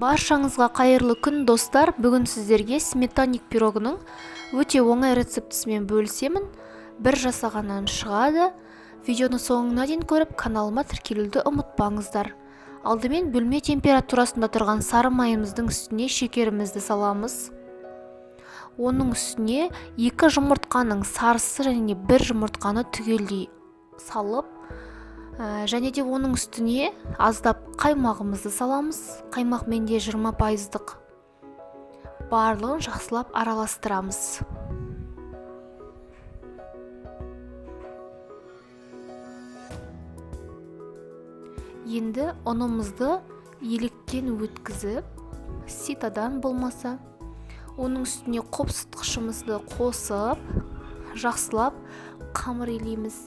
Баршаңызға қайырлы күн достар. Бүгін сіздерге сметанник пирогының өте оңай рецептісімен бөлісемін. Бір жасағаннан шығады. Видеоны соңына дейін көріп, каналыма тіркелуді ұмытпаңыздар. Алдымен бөлме температурасында тұрған сары майымыздың үстіне шекерімізді саламыз. Оның үстіне 2 жұмыртқаның сарысы және 1 жұмыртқаны түгелдей салып, және де оның үстіне аздап қаймағымызды саламыз. Қаймақ менде 20%. Барлығын жақсылап араластырамыз. Енді ұнымызды електен өткізіп, ситадан болмаса, оның үстіне қопсытқышымызды қосып, жақсылап қамыр илейміз.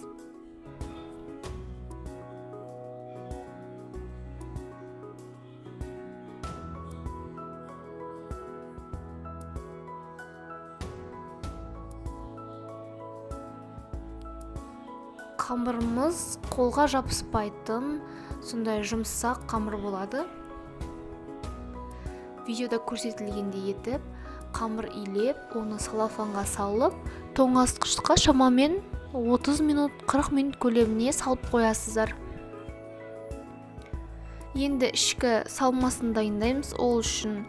Қамырымыз қолға жабыспайтын, сондай жұмсақ қамыр болады. Видеода көрсетілгендей етіп, қамыр илеп, оны салафанға салып, тоңазытқышқа шамамен 30 минут, 40 минут көлеміне салып қоясыздар. Енді ішкі салмасын дайындаймыз. Ол үшін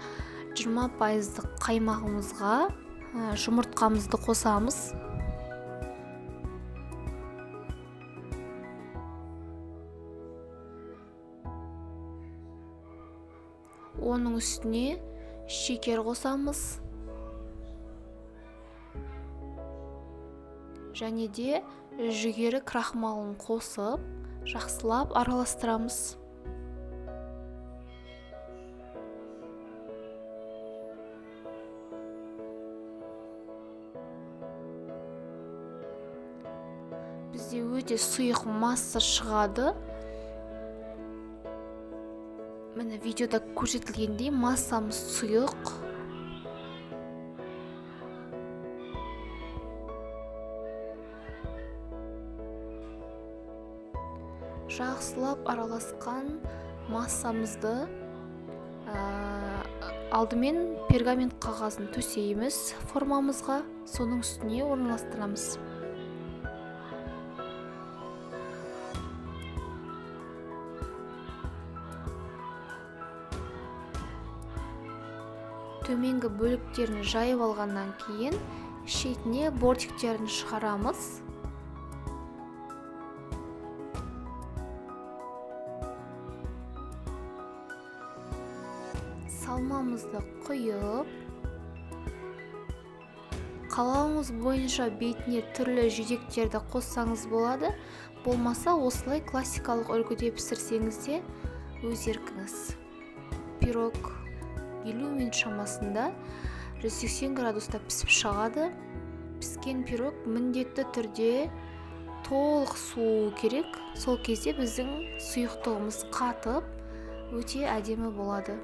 20% қаймағымызға жұмыртқамызды қосамыз. Оның үстіне шекер қосамыз. Және де жүгері крахмалын қосып, жақсылап араластырамыз. Бізде өте сұйық масса шығады. Міне видеода көрсетілгендей массамыз сұйық. Жақсылап араласқан массамызды алдымен пергамент қағазын төсейміз формамызға, соның үстіне орналастырамыз. Төменгі бөліктерін жайып алғаннан кейін шетіне бортиктерін шығарамыз. Салмамызды құйып, қалауыңыз бойынша бетіне түрлі жидектерді қоссаңыз болады. Болмаса, осылай классикалық үлгіде пісірсеңіз де өз еркіңіз. Пирог 50 минут шамасында 180 градуста пісіп шығады. Піскен пирог міндетті түрде толық суы керек. Сол кезде біздің сұйықтығымыз қатып, өте әдемі болады.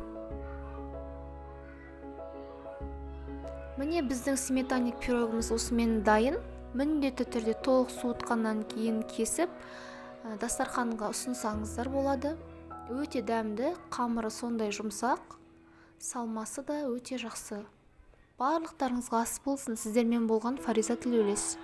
Міне біздің сметанник пирогымыз осымен дайын. Міндетті түрде толық суытқаннан кейін кесіп, дастарханға ұсынсаңыздар болады. Өте дәмді, қамыры сондай жұмсақ. Салмасы да өте жақсы. Барлықтарыңызға ас болсын. Сіздермен болған Фариза Тілеулес.